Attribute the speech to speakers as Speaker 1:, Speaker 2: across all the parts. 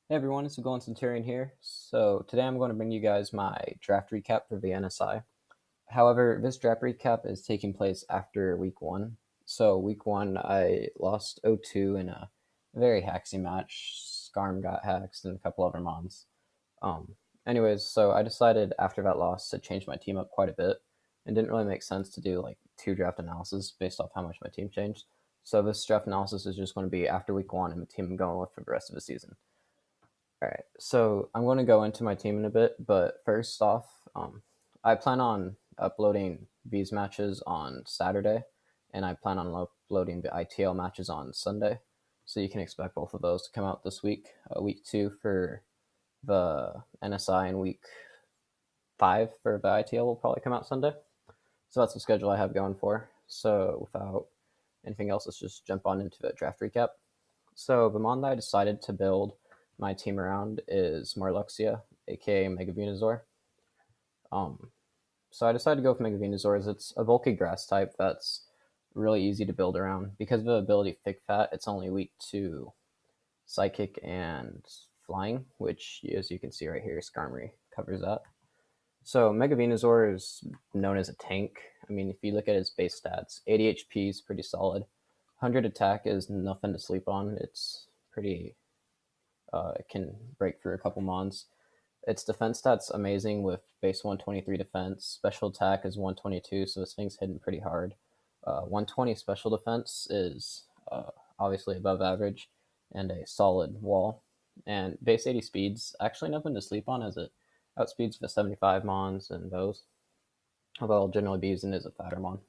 Speaker 1: Hey everyone, it's Golden Centurion here. So today I'm going to bring you guys my draft recap for the NSI. However, this draft recap is taking place after week one. So week one, I lost 0-2 in a very hacksy match. Scarm got hacked and a couple other mons. Um, Anyways, so I decided after that loss to change my team up quite a bit. It didn't really make sense to do like two draft analysis based off how much my team changed. So this draft analysis is just going to be after week one and the team I'm going with for the rest of the season. All right, so I'm going to go into my team in a bit, but first off, I plan on uploading these matches on Saturday, and I plan on uploading the ITL matches on Sunday. So you can expect both of those to come out this week. Week two for the NSI, and week five for the ITL will probably come out Sunday. So that's the schedule I have going for. So without anything else, let's just jump on into the draft recap. So the mon that I decided to build my team around is Marluxia, aka Mega Venusaur. Um, so I decided to go with Mega Venusaur as it's a bulky grass type that's really easy to build around. Because of the ability Thick Fat, it's only weak to Psychic and Flying, which, as you can see right here, Skarmory covers that. So Mega Venusaur is known as a tank. I mean, if you look at its base stats, 80 HP is pretty solid. 100 attack is nothing to sleep on. It's pretty. It can break through a couple mons. Its defense stats amazing with base 123 defense. Special attack is 122, so this thing's hitting pretty hard. 120 special defense is obviously above average and a solid wall. And base 80 speeds actually nothing to sleep on as it outspeeds the 75 mons and those. Although I'll generally be using it as a fatter mon.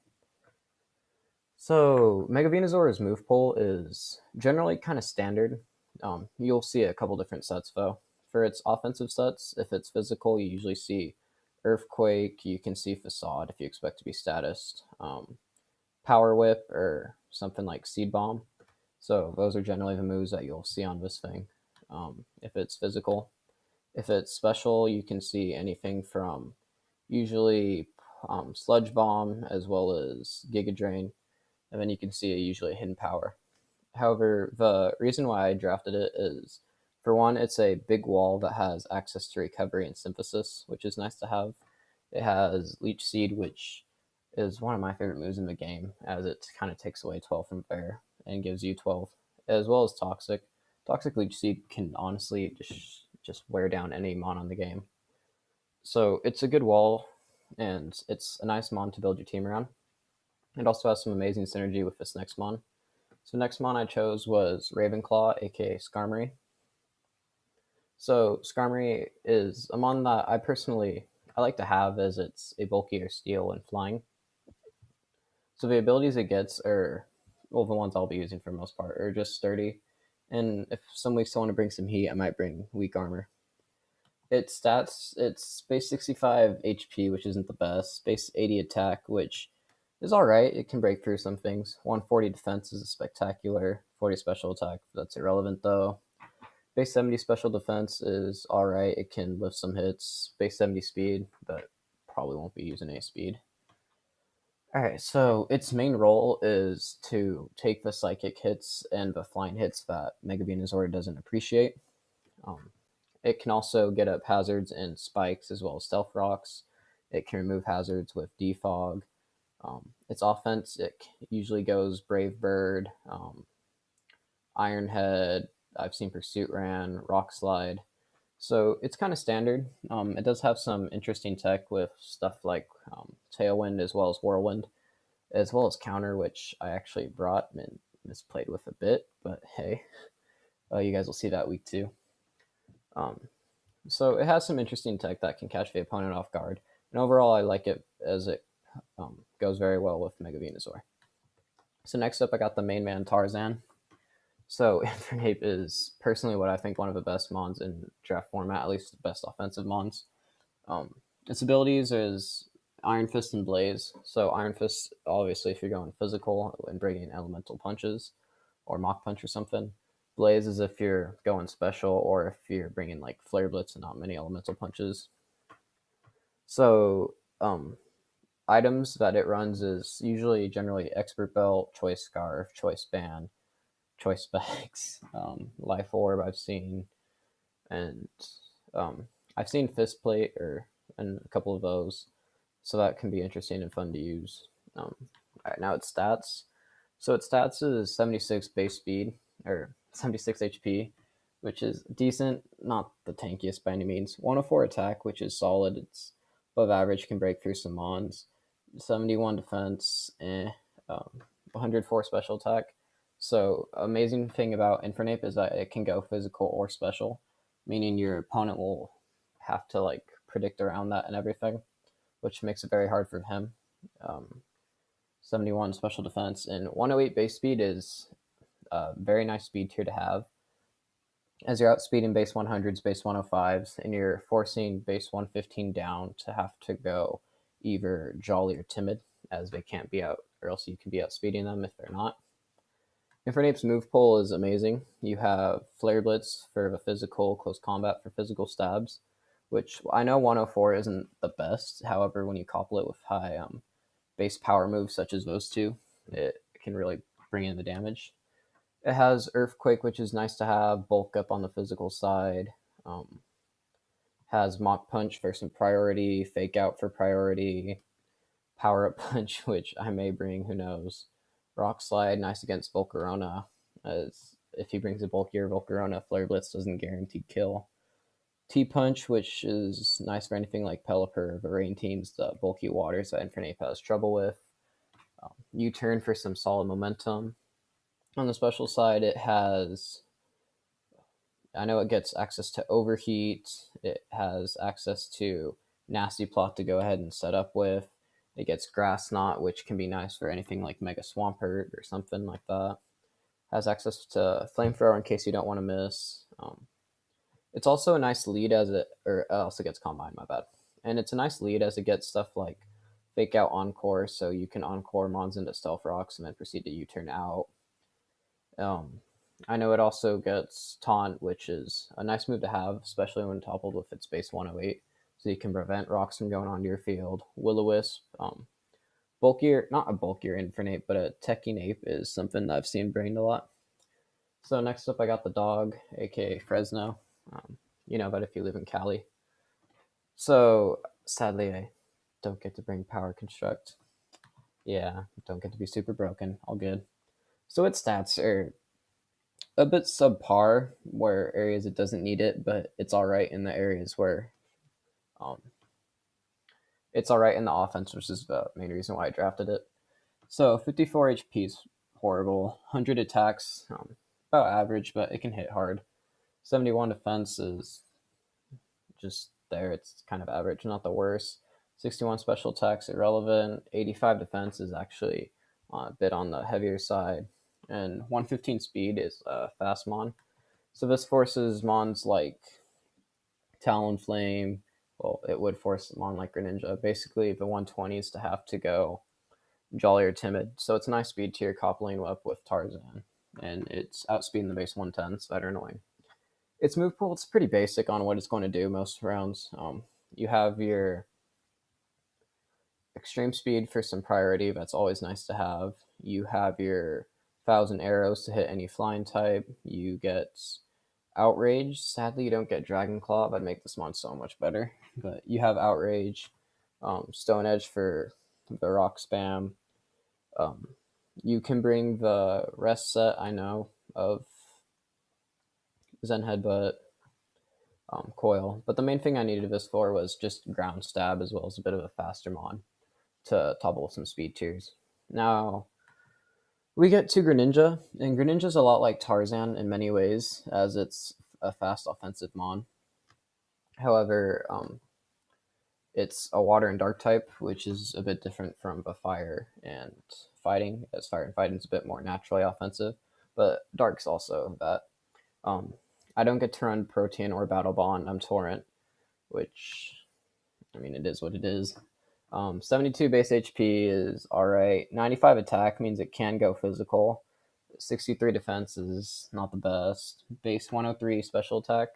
Speaker 1: So Mega Venusaur's move pool is generally kind of standard. You'll see a couple different sets though. For its offensive sets, if it's physical, you usually see Earthquake. You can see Facade if you expect to be statused. Power Whip or something like Seed Bomb. So those are generally the moves that you'll see on this thing. If it's physical, if it's special, you can see anything from usually Sludge Bomb as well as Giga Drain, and then you can see usually a hidden power. However, the reason why I drafted it is, for one, it's a big wall that has access to recovery and synthesis, which is nice to have. It has Leech Seed, which is one of my favorite moves in the game, as it kind of takes away 12 from Bear and gives you 12, as well as Toxic. Toxic Leech Seed can honestly just wear down any mon on the game. So it's a good wall, and it's a nice mon to build your team around. It also has some amazing synergy with this next mon. So next mon I chose was Ravenclaw, aka Skarmory. So Skarmory is a mon that I like to have as it's a bulkier steel and flying. So the abilities it gets are, well, the ones I'll be using for the most part are just sturdy. And if some weeks I want to bring some heat, I might bring weak armor. Its stats, it's base 65 HP, which isn't the best. Base 80 attack, which is alright. It can break through some things. 140 defense is a spectacular. 40 special attack, that's irrelevant though. Base 70 special defense is alright. It can lift some hits. Base 70 speed, but probably won't be using a speed. Alright, so its main role is to take the psychic hits and the flying hits that Mega Venusaur doesn't appreciate. Um, it can also get up hazards and spikes as well as stealth rocks. It can remove hazards with defog. Its offense, it usually goes Brave Bird, Iron Head. I've seen Pursuit Ran, Rock Slide. So it's kind of standard. It does have some interesting tech with stuff like Tailwind as well as Whirlwind, as well as Counter, which I actually brought and misplayed with a bit. But hey, you guys will see that week too. Um, so it has some interesting tech that can catch the opponent off guard. And overall, I like it as it goes very well with Mega Venusaur. So next up, I got the main man Tarzan. So Infernape is personally what I think one of the best mons in draft format, at least the best offensive mons. Its abilities is Iron Fist and Blaze. So Iron Fist, obviously, if you're going physical and bringing elemental punches or Mach Punch or something. Blaze is if you're going special or if you're bringing like Flare Blitz and not many elemental punches. So items that it runs is usually generally Expert Belt, Choice Scarf, Choice Band, Choice Specs, Life Orb I've seen. and I've seen fist plate and a couple of those, so that can be interesting and fun to use. All right, now its stats. So its stats is 76 base speed or 76 HP, which is decent, not the tankiest by any means. 104 attack, which is solid. It's above average, can break through some mons. 71 defense, 104 special attack. So amazing thing about Infernape is that it can go physical or special, meaning your opponent will have to like predict around that and everything, which makes it very hard for him. Um, 71 special defense and 108 base speed is a very nice speed tier to have, as you're outspeeding base 100s, base 105s, and you're forcing base 115 down to have to go either jolly or timid, as they can't be out, or else you can be outspeeding them if they're not. Infernape's move pool is amazing. You have Flare Blitz for the physical, Close Combat for physical stabs, which I know 104 isn't the best. However, when you couple it with high base power moves such as those two, it can really bring in the damage. It has Earthquake, which is nice to have, bulk up on the physical side. Has Mach Punch for some priority, Fake Out for priority, Power Up Punch, which I may bring, who knows. Rock Slide, nice against Volcarona, as if he brings a bulkier Volcarona, Flare Blitz doesn't guarantee kill. T-Punch, which is nice for anything like Pelipper, the rain teams, the bulky waters that Infernape has trouble with. U-Turn for some solid momentum. On the special side, it has, I know it gets access to Overheat. It has access to Nasty Plot to go ahead and set up with. It gets Grass Knot, which can be nice for anything like Mega Swampert or something like that. Has access to Flamethrower in case you don't want to miss. It's also a nice lead as it also gets Combine, my bad. And it's a nice lead as it gets stuff like Fake Out Encore, so you can Encore Mons into Stealth Rocks and then proceed to U-turn out. I know it also gets Taunt, which is a nice move to have, especially when toppled with its base 108, so you can prevent rocks from going onto your field. Will-O-Wisp, bulkier, not a bulkier Infernape, but a Techie Nape is something that I've seen brained a lot. So next up, I got the dog, aka Fresno. You know, but if you live in Cali. So sadly, I don't get to bring Power Construct. Yeah, don't get to be super broken. All good. So its stats are a bit subpar where areas it doesn't need it, but it's all right in the areas where um, it's all right in the offense, which is the main reason why I drafted it. So 54 HP is horrible. 100 attacks, about average, but it can hit hard. 71 defense is just there. It's kind of average, not the worst. 61 special attacks, irrelevant. 85 defense is actually a bit on the heavier side. And 115 speed is fast mon. So this forces mons like Talonflame. Well, it would force mon like Greninja. Basically, the 120s to have to go Jolly or Timid. So it's a nice speed tier coupling up with Tarzan. And it's outspeeding the base 110s that are annoying. Its move pool, it's pretty basic on what it's going to do most rounds. You have your extreme speed for some priority. That's always nice to have. You have your 1,000 arrows to hit any flying type. You get Outrage. Sadly, you don't get Dragon Claw. That'd make this mon so much better. But you have Outrage, Stone Edge for the rock spam. You can bring the rest set, I know, of Zen Headbutt, Coil. But the main thing I needed this for was just Ground Stab as well as a bit of a faster mon to topple some speed tiers. Now, we get to Greninja, and Greninja's a lot like Tarzan in many ways, as it's a fast offensive mon. However, it's a water and dark type, which is a bit different from the fire and fighting, as fire and fighting is a bit more naturally offensive, but dark's also that. I don't get to run Protean or Battle Bond. I'm Torrent, which, I mean, it is what it is. 72 base HP is alright. 95 attack means it can go physical. 63 defense is not the best. Base 103 special attack,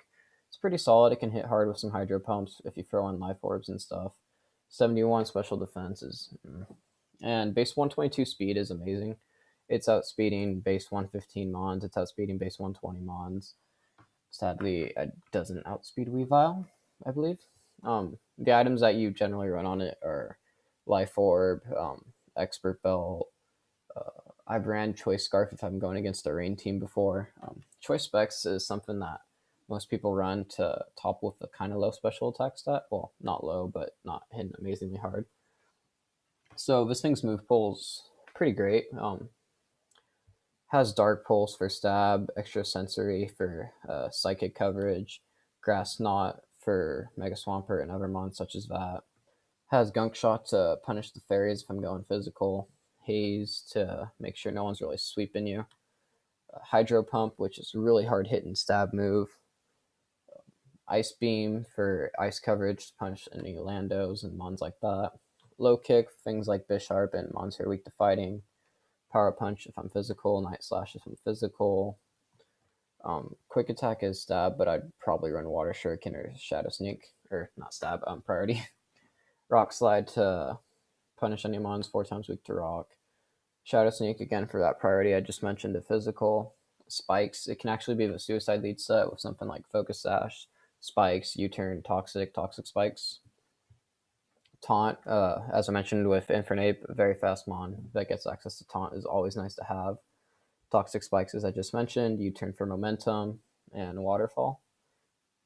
Speaker 1: it's pretty solid. It can hit hard with some Hydro Pumps if you throw in Life Orbs and stuff. 71 special defense is... And base 122 speed is amazing. It's outspeeding base 115 Mons. It's outspeeding base 120 Mons. Sadly, it doesn't outspeed Weavile, I believe. The items that you generally run on it are Life Orb, Expert Belt. I've ran Choice Scarf if I'm going against a rain team before. Choice Specs is something that most people run to top with a kind of low special attack stat. Well, not low, but not hitting amazingly hard. So this thing's move pool's pretty great. Has Dark Pulse for stab, Extra Sensory for psychic coverage, Grass Knot for Mega Swampert and other mons such as that. Has Gunk Shot to punish the fairies if I'm going physical. Haze to make sure no one's really sweeping you. Hydro Pump, which is a really hard hitting stab move. Ice Beam for ice coverage to punish any Landos and mons like that. Low Kick, things like Bisharp and mons who are weak to fighting. Power Punch if I'm physical. Night Slash if I'm physical. Quick Attack is stab, but I'd probably run Water Shuriken or Shadow Sneak. Or not stab, priority. Rock Slide to punish any mons 4 times weak to rock. Shadow Sneak again for that priority I just mentioned to physical. Spikes, it can actually be the Suicide Lead set with something like Focus Sash, Spikes, U-Turn, Toxic Spikes. Taunt, as I mentioned with Infernape, a very fast mon that gets access to Taunt is always nice to have. Toxic Spikes, as I just mentioned, U-Turn for Momentum, and Waterfall.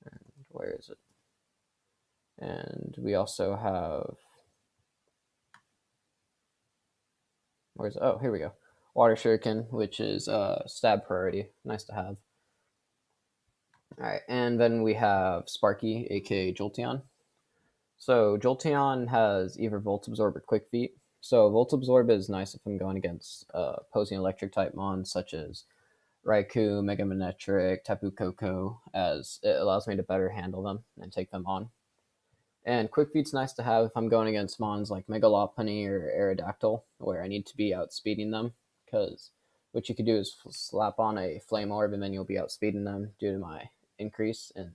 Speaker 1: And where is it? And we also have... Where's it? Oh, here we go. Water Shuriken, which is stab priority. Nice to have. Alright, and then we have Sparky, aka Jolteon. So Jolteon has either Volt Absorb or Quick Feet. So Volt Absorb is nice if I'm going against opposing electric type mons such as Raikou, Mega Manectric, Tapu Koko, as it allows me to better handle them and take them on. And Quick Feet's nice to have if I'm going against mons like Mega Lopunny or Aerodactyl, where I need to be outspeeding them, because what you could do is slap on a Flame Orb and then you'll be outspeeding them due to my increase, and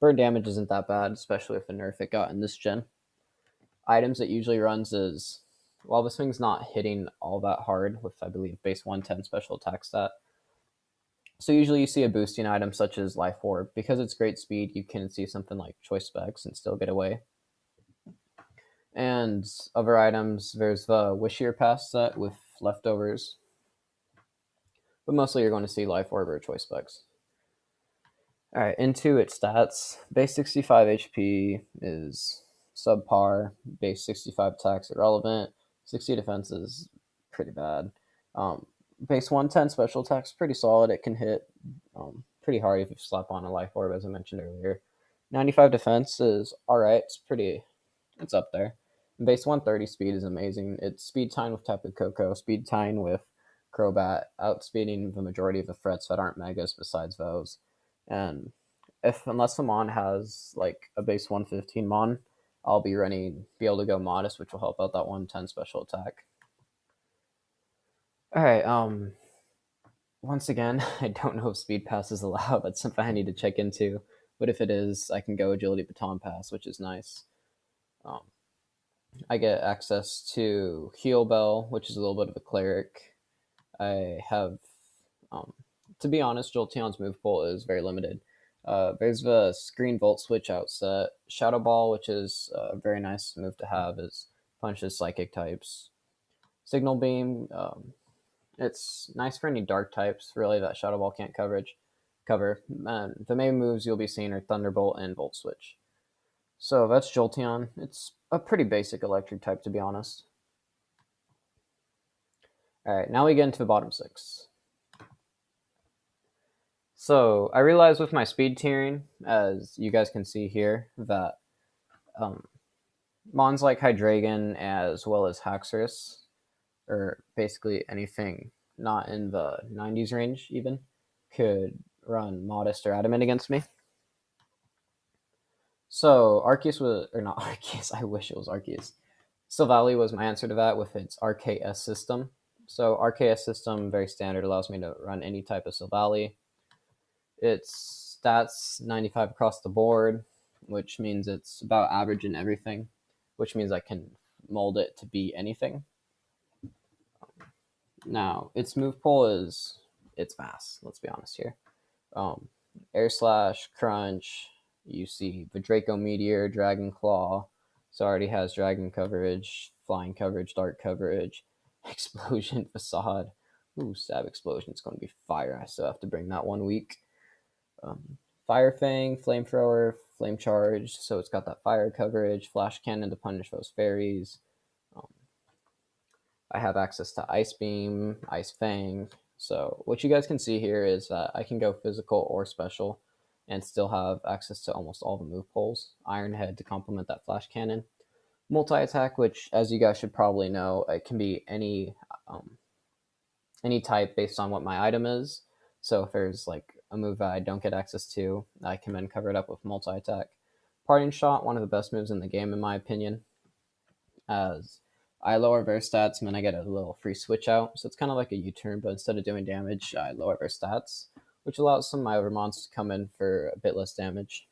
Speaker 1: burn damage isn't that bad, especially with the nerf it got in this gen. Items it usually runs is, while this thing's not hitting all that hard with, I believe, base 110 special attack stat, so usually you see a boosting item such as Life Orb. Because it's great speed, you can see something like Choice Specs and still get away. And other items, there's the Wishier Pass set with leftovers, but mostly you're going to see Life Orb or Choice Specs. Alright, into its stats. Base 65 HP is subpar. Base 65 attacks irrelevant. 60 defense is pretty bad. Base 110 special attacks pretty solid. It can hit pretty hard if you slap on a Life Orb, as I mentioned earlier. 95 defense is alright. It's up there. Base 130 speed is amazing. It's speed tying with Tapu Koko, speed tying with Crobat, outspeeding the majority of the threats that aren't megas besides those. And unless the mon has like a base 115 mon, I'll be able to go Modest, which will help out that 110 special attack. Alright, once again, I don't know if Speed Pass is allowed. That's something I need to check into. But if it is, I can go Agility Baton Pass, which is nice. I get access to Heal Bell, which is a little bit of a cleric. I have, to be honest, Jolteon's move pool is very limited. There's the Screen Volt Switch outset. Shadow Ball, which is a very nice move to have, is punches psychic types. Signal Beam, it's nice for any dark types, really, that Shadow Ball can't cover. And the main moves you'll be seeing are Thunderbolt and Volt Switch. So that's Jolteon. It's a pretty basic electric type, to be honest. Alright, now we get into the bottom 6. So I realized with my speed tiering, as you guys can see here, that mons like Hydreigon as well as Haxorus, or basically anything not in the 90s range even, could run Modest or Adamant against me. So Arceus was, or not Arceus, I wish it was Arceus. Silvally was my answer to that with its RKS system. So RKS system, very standard, allows me to run any type of Silvally. Its stats 95 across the board, which means it's about average in everything, which means I can mold it to be anything. Now, its move pool it's fast, let's be honest here. Air Slash, Crunch. You see the Draco Meteor, Dragon Claw. So already has Dragon coverage, Flying coverage, Dark coverage, Explosion Facade. Ooh, Stab Explosion. It's going to be fire. I still have to bring that 1 week. Fire Fang, Flamethrower, Flame Charge. So it's got that fire coverage, Flash Cannon to punish those fairies. I have access to Ice Beam, Ice Fang. So what you guys can see here is that I can go physical or special and still have access to almost all the move pulls. Iron Head to complement that Flash Cannon. Multi-attack, which as you guys should probably know, it can be any type based on what my item is. So if there's like a move that I don't get access to, I can then cover it up with multi-attack. Parting Shot, one of the best moves in the game in my opinion, as I lower their stats and then I get a little free switch out. So it's kind of like a U-turn, but instead of doing damage, I lower their stats, which allows some of my other mons to come in for a bit less damage.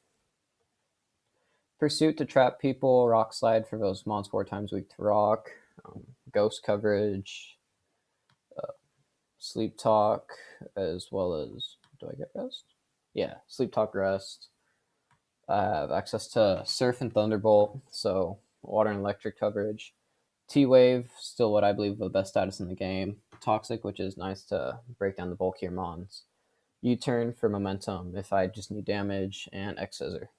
Speaker 1: Pursuit to trap people, Rock Slide for those mons 4 times weak to rock, Ghost coverage, Sleep Talk, as well as, do I get rest? Yeah, Sleep Talk rest. I have access to Surf and Thunderbolt, so water and electric coverage. T-Wave, still what I believe the best status in the game. Toxic, which is nice to break down the bulkier mons. U-Turn for momentum if I just need damage, and X-Scissor.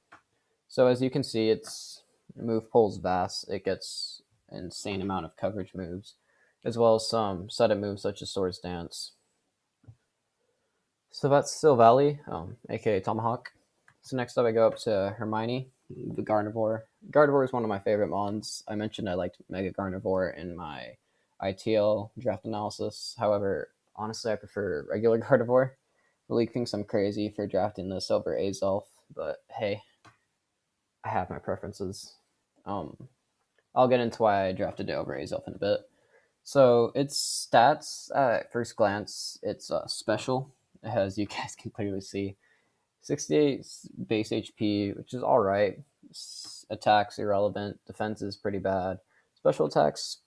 Speaker 1: So as you can see, its move pool's vast. It gets an insane amount of coverage moves, as well as some setup moves such as Swords Dance. So that's Still Valley, aka Tomahawk. So next up I go up to Hermione, the Gardevoir. Gardevoir is one of my favorite mons. I mentioned I liked Mega Gardevoir in my ITL draft analysis. However, honestly I prefer regular Gardevoir. The league thinks I'm crazy for drafting this over Azelf, but hey, I have my preferences. I'll get into why I drafted it over Azelf in a bit. So its stats, at first glance, it's special, as you guys can clearly see. 68 base HP, which is alright. Attacks irrelevant. Defense is pretty bad. Special attacks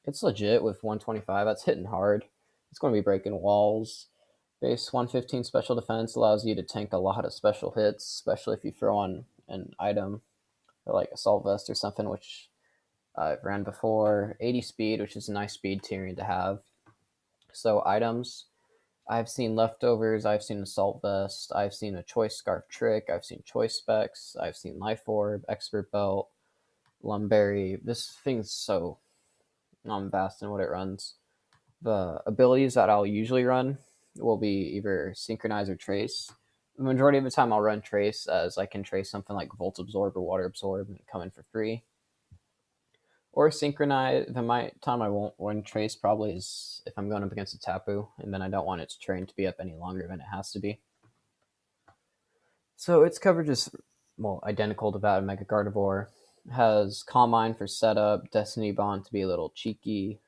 Speaker 1: it's legit with 125. That's hitting hard. It's going to be breaking walls. Base 115 special defense allows you to tank a lot of special hits, especially if you throw on an item or like Assault Vest or something, which I've ran before. 80 speed, which is a nice speed tiering to have. So items, I've seen Leftovers, I've seen Assault Vest, I've seen a Choice Scarf Trick, I've seen Choice Specs, I've seen Life Orb, Expert Belt, Lumberry. This thing's so vast in what it runs. The abilities that I'll usually run will be either Synchronize or Trace. The majority of the time I'll run Trace, as I can trace something like Volt Absorb or Water Absorb and come in for free. Or Synchronize. The time I won't run Trace probably is if I'm going up against a Tapu, and then I don't want its train to be up any longer than it has to be. So its coverage is, identical to that of Mega Gardevoir. Has Calm Mind for setup, Destiny Bond to be a little cheeky,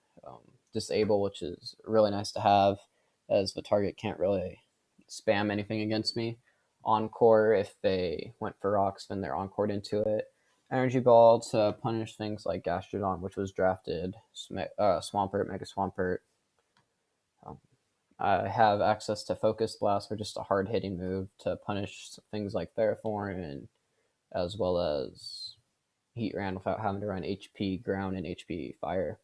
Speaker 1: Disable, which is really nice to have, as the target can't really spam anything against me. Encore, if they went for rocks, then they're encored into it. Energy Ball to punish things like Gastrodon, which was drafted, Swampert, Mega Swampert. I have access to Focus Blast for just a hard-hitting move to punish things like Theraform, as well as Heatran without having to run HP Ground and HP Fire.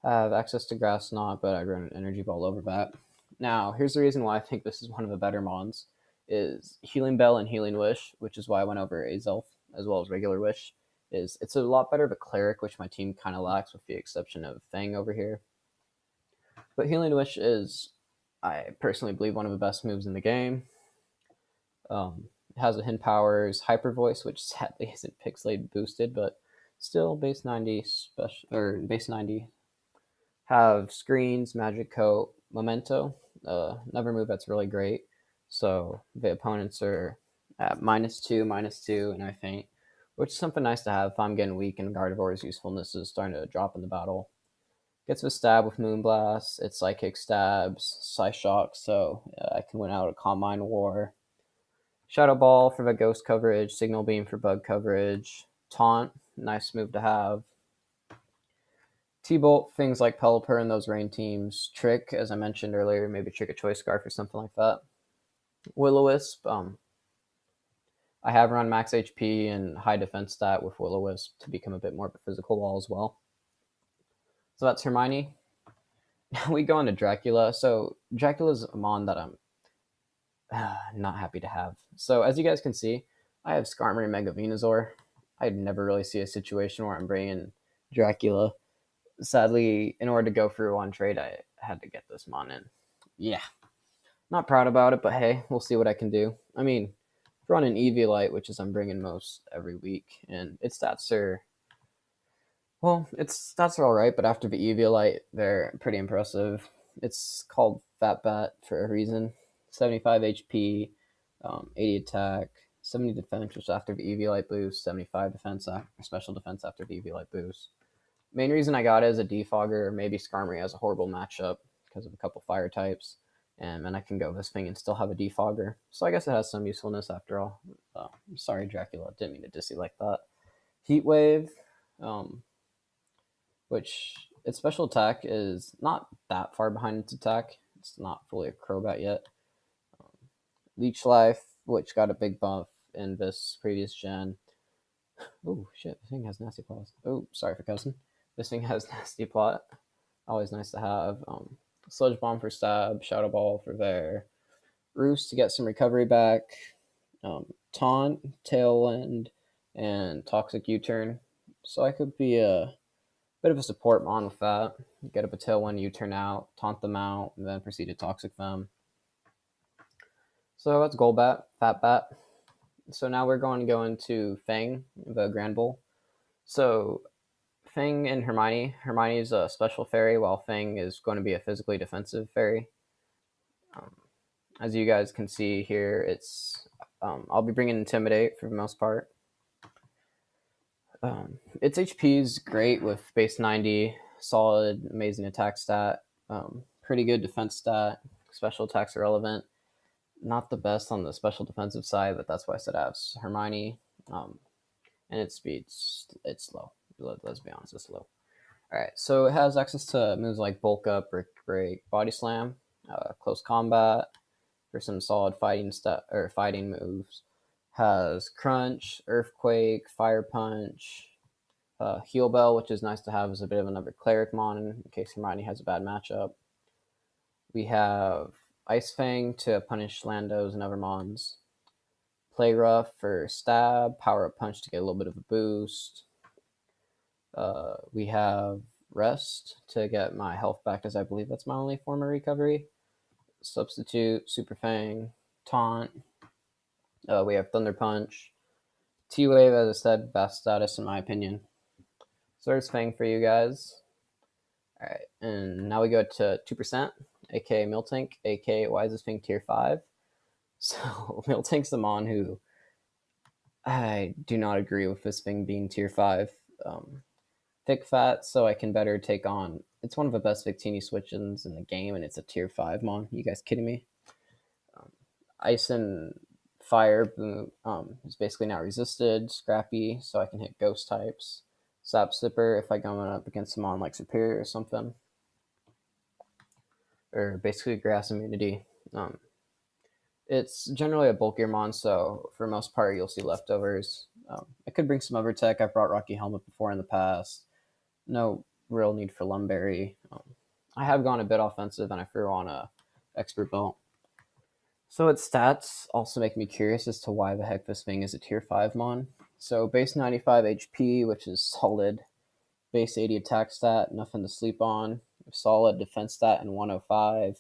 Speaker 1: I have access to Grass Knot, but I run an Energy Ball over that. Now, here's the reason why I think this is one of the better mons, is Healing Bell and Healing Wish, which is why I went over Azelf, as well as Regular Wish. It's a lot better of a Cleric, which my team kind of lacks with the exception of Fang over here. But Healing Wish is, I personally believe, one of the best moves in the game. It has a Hidden Powers, Hyper Voice, which sadly isn't pixelated boosted, but still base 90 base 90. Have Screens, Magic Coat, Memento, another move that's really great. So the opponents are at -2, and I faint, which is something nice to have if I'm getting weak and Gardevoir's usefulness is starting to drop in the battle. Gets a stab with Moonblast, it's Psychic Stabs, Psyshock, so I can win out a Calm Mind War. Shadow Ball for the Ghost coverage, Signal Beam for Bug coverage, Taunt, nice move to have. T-Bolt, things like Pelipper and those rain teams. Trick, as I mentioned earlier, maybe Trick a Choice Scarf or something like that. Will-O-Wisp. I have run max HP and high defense stat with Will-O-Wisp to become a bit more of a physical wall as well. So that's Hermione. We go on to Dracula. So Dracula's a mon that I'm not happy to have. So as you guys can see, I have Skarmory Mega Venusaur. I'd never really see a situation where I'm bringing Dracula. Sadly, in order to go through one trade, I had to get this mon in. Yeah, not proud about it, but hey, we'll see what I can do. I mean, running Eviolite, which is I'm bringing most every week, and its stats are all right, but after the Eviolite, they're pretty impressive. It's called Fat Bat for a reason. 75 HP, 80 attack, 70 defense just after the Eviolite boost, 75 defense special defense after the Eviolite boost. Main reason I got it as a defogger, maybe Skarmory has a horrible matchup because of a couple fire types, and then I can go this thing and still have a defogger. So I guess it has some usefulness after all. Sorry, Dracula, didn't mean to diss you like that. Heat Wave, which its special attack is not that far behind its attack. It's not fully a Crobat yet. Leech Life, which got a big buff in this previous gen. Oh shit, this thing has nasty claws. Oh, sorry for cussing. This thing has nasty plot. Always nice to have. Sludge Bomb for stab, Shadow Ball for there. Roost to get some recovery back. Taunt, Tailwind, and Toxic U-Turn. So I could be a bit of a support mon with that. Get up a Tailwind, U-Turn out, taunt them out, and then proceed to Toxic them. So that's Golbat, Fat Bat. So now we're going to go into Fang, the Grand Bull. So Fang and Hermione. Hermione is a special fairy, while Fang is going to be a physically defensive fairy. As you guys can see here, it's I'll be bringing Intimidate for the most part. Its HP is great with base 90, solid, amazing attack stat, pretty good defense stat, special attacks are relevant. Not the best on the special defensive side, but that's why I said I have Hermione. And its speed, it's low. Let's be honest, it's low. All right, so it has access to moves like Bulk Up, Brick Break, Body Slam, Close Combat for some solid fighting moves. Has Crunch, Earthquake, Fire Punch, Heal Bell, which is nice to have as a bit of another Cleric mon in case Hermione has a bad matchup. We have Ice Fang to punish Landos and other mons. Play Rough for stab, Power Up Punch to get a little bit of a boost. We have Rest to get my health back, as I believe that's my only form of recovery. Substitute, Super Fang, Taunt. We have Thunder Punch. T-Wave, as I said, best status in my opinion. So there's Fang for you guys. Alright, and now we go to 2%, aka Miltank, aka why is this thing tier 5? So Miltank's the mon who I do not agree with this thing being tier 5. Thick Fat, so I can better take on. It's one of the best Victini switch-ins in the game, and it's a tier 5 mon. You guys kidding me? Ice and Fire is basically now resisted. Scrappy, so I can hit ghost types. Sap Sipper if I go up against a mon like Superior or something. Or basically Grass Immunity. It's generally a bulkier mon, so for the most part you'll see leftovers. I could bring some other tech. I've brought Rocky Helmet before in the past. No real need for Lumberry. I have gone a bit offensive and I threw on a Expert Belt. So its stats also make me curious as to why the heck this thing is a tier 5 mon. So base 95 HP, which is solid. Base 80 attack stat, nothing to sleep on. Solid defense stat and 105.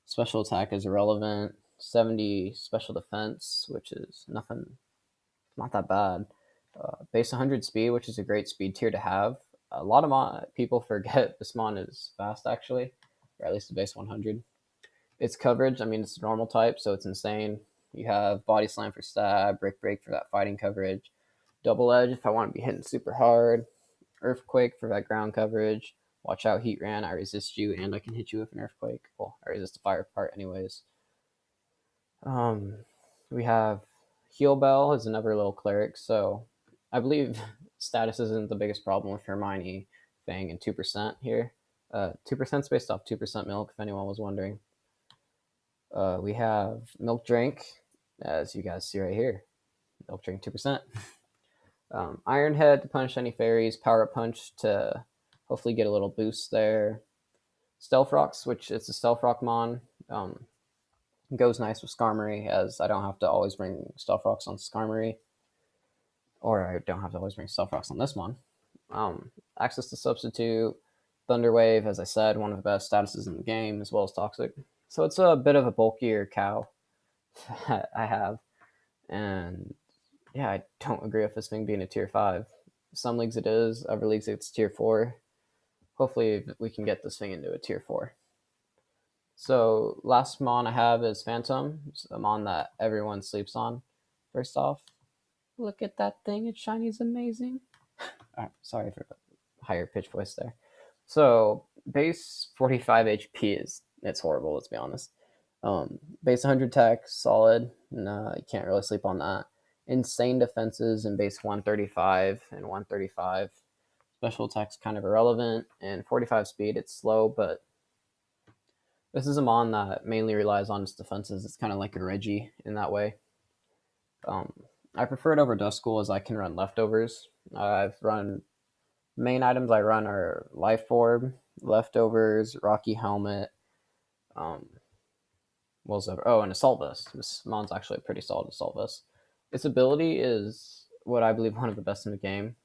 Speaker 1: Special attack is irrelevant. 70 special defense, which is nothing, not that bad. Base 100 speed, which is a great speed tier to have. A lot of people forget this mon is fast, actually, or at least the base 100. Its coverage, I mean, it's a normal type, so it's insane. You have Body Slam for stab, Brick Break for that fighting coverage, Double Edge if I want to be hitting super hard, Earthquake for that ground coverage. Watch out, Heat Ran, I resist you, and I can hit you with an Earthquake. Well, I resist the fire part anyways. We have Heal Bell is another little cleric, so I believe status isn't the biggest problem with Hermione, Fang, and 2% here. 2% is based off 2% milk, if anyone was wondering. We have Milk Drink, as you guys see right here. Milk Drink 2%. Iron Head to punish any fairies. Power Up Punch to hopefully get a little boost there. Stealth Rocks, which it's a Stealth Rock mon. Goes nice with Skarmory, as I don't have to always bring Stealth Rocks on Skarmory. Or I don't have to always bring Stealth Rocks on this one. Access to Substitute. Thunder Wave, as I said, one of the best statuses in the game, as well as Toxic. So it's a bit of a bulkier cow I have. And yeah, I don't agree with this thing being a tier 5. Some leagues it is, other leagues it's tier 4. Hopefully we can get this thing into a tier 4. So last mon I have is Phantom. It's a mon that everyone sleeps on. First off, look at that thing. Its shiny is amazing. Sorry for the higher pitch voice there. So base 45 HP it's horrible, let's be honest. Base 100 tech, solid. No, you can't really sleep on that. Insane defenses in base 135 and 135. Special attack's kind of irrelevant. And 45 speed, it's slow, but this is a mon that mainly relies on its defenses. It's kind of like a Reggie in that way. I prefer it over Duskull as I can run leftovers. I've run main items I run are Life Orb, Leftovers, Rocky Helmet. What was that? Oh, and Assault Vest. This mon's actually a pretty solid Assault Vest. Its ability is what I believe one of the best in the game.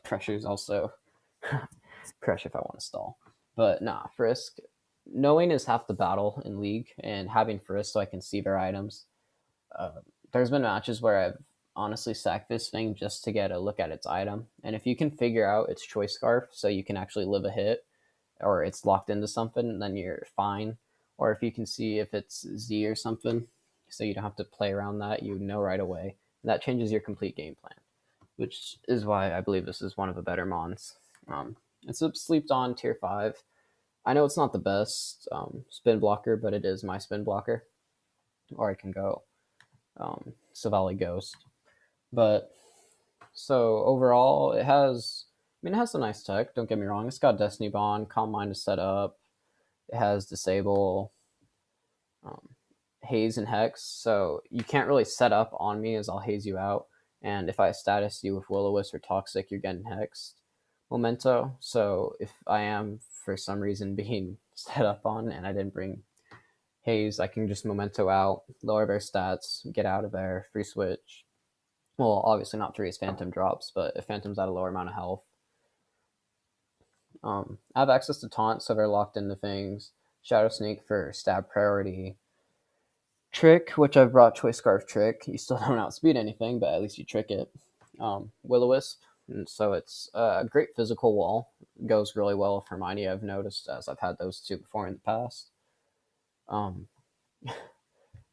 Speaker 1: Pressure is also pressure if I want to stall. But Frisk. Knowing is half the battle in League, and having Frisk so I can see their items. There's been matches where I've honestly sacked this thing just to get a look at its item. And if you can figure out its Choice Scarf so you can actually live a hit, or it's locked into something, then you're fine. Or if you can see if it's Z or something, so you don't have to play around that, you know right away. And that changes your complete game plan, which is why I believe this is one of the better mons. It's a slept on tier 5. I know it's not the best spin blocker, but it is my spin blocker. Or I can go Savali Ghost. But so overall, it has some nice tech. Don't get me wrong. It's got Destiny Bond, Calm Mind to set up. It has Disable, Haze, and Hex. So you can't really set up on me as I'll haze you out. And if I status you with Will-O-Wisp or Toxic, you're getting hexed. Memento. So if I am for some reason being set up on and I didn't bring Haze, I can just Memento out, lower their stats, get out of there, free switch. Well, obviously not 3 as Phantom drops, but if Phantom's at a lower amount of health. I have access to Taunt, so they're locked into things. Shadow Sneak for stab priority. Trick, which I've brought Choice Scarf Trick. You still don't outspeed anything, but at least you trick it. Will-O-Wisp, and so it's a great physical wall. It goes really well with Hermione, I've noticed, as I've had those two before in the past.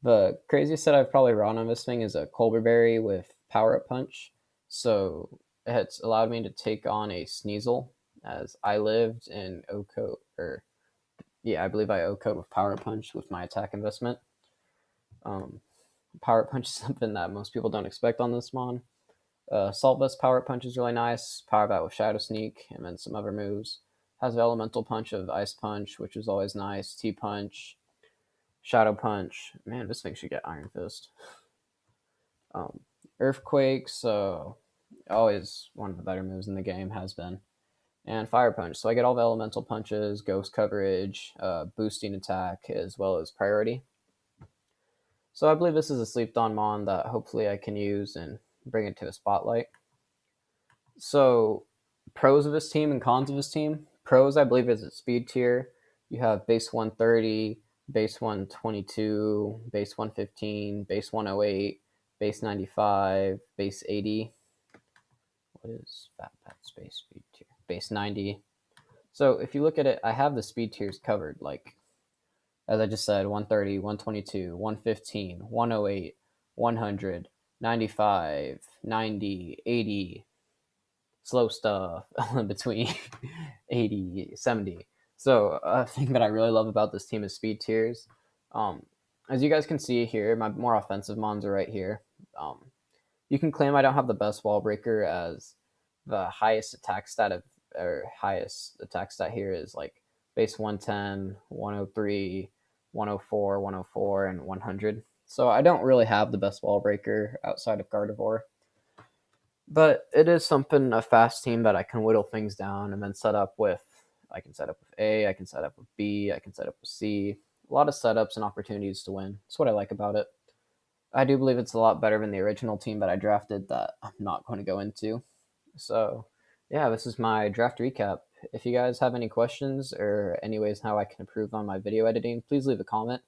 Speaker 1: The craziest set I've probably run on this thing is a Colberberry with Power Up Punch. So it's allowed me to take on a Sneasel, as I lived in O-Code, I believe I O-Code with Power Up Punch with my attack investment. Power Up Punch is something that most people don't expect on this mon. Assault Vest Power Up Punch is really nice. Power Bat with Shadow Sneak, and then some other moves. Has an Elemental Punch of Ice Punch, which is always nice. T-Punch, Shadow Punch. Man, this thing should get Iron Fist. Earthquake, so always one of the better moves in the game, has been. And Fire Punch. So I get all the Elemental Punches, Ghost coverage, boosting attack, as well as priority. So I believe this is a slept on mon that hopefully I can use and bring it to the spotlight. So pros of this team and cons of this team. Pros, I believe, is a speed tier. You have base 130, base 122, base 115, base 108, base 95, base 80. What is Fat Pat's base speed tier? Base 90. So if you look at it, I have the speed tiers covered. Like, as I just said, 130, 122, 115, 108, 100, 95, 90, 80, slow stuff in between 80, 70. So a thing that I really love about this team is speed tiers. As you guys can see here, my more offensive mons are right here. You can claim I don't have the best wall breaker, as the highest attack stat here is like base 110, 103, 104, 104, and 100. So I don't really have the best wall breaker outside of Gardevoir. But it is something, a fast team that I can whittle things down and then set up with. I can set up with A, I can set up with B, I can set up with C. A lot of setups and opportunities to win. That's what I like about it. I do believe it's a lot better than the original team that I drafted that I'm not going to go into. So, yeah, this is my draft recap. If you guys have any questions or any ways how I can improve on my video editing, please leave a comment.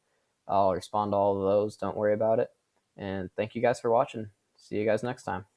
Speaker 1: I'll respond to all of those. Don't worry about it. And thank you guys for watching. See you guys next time.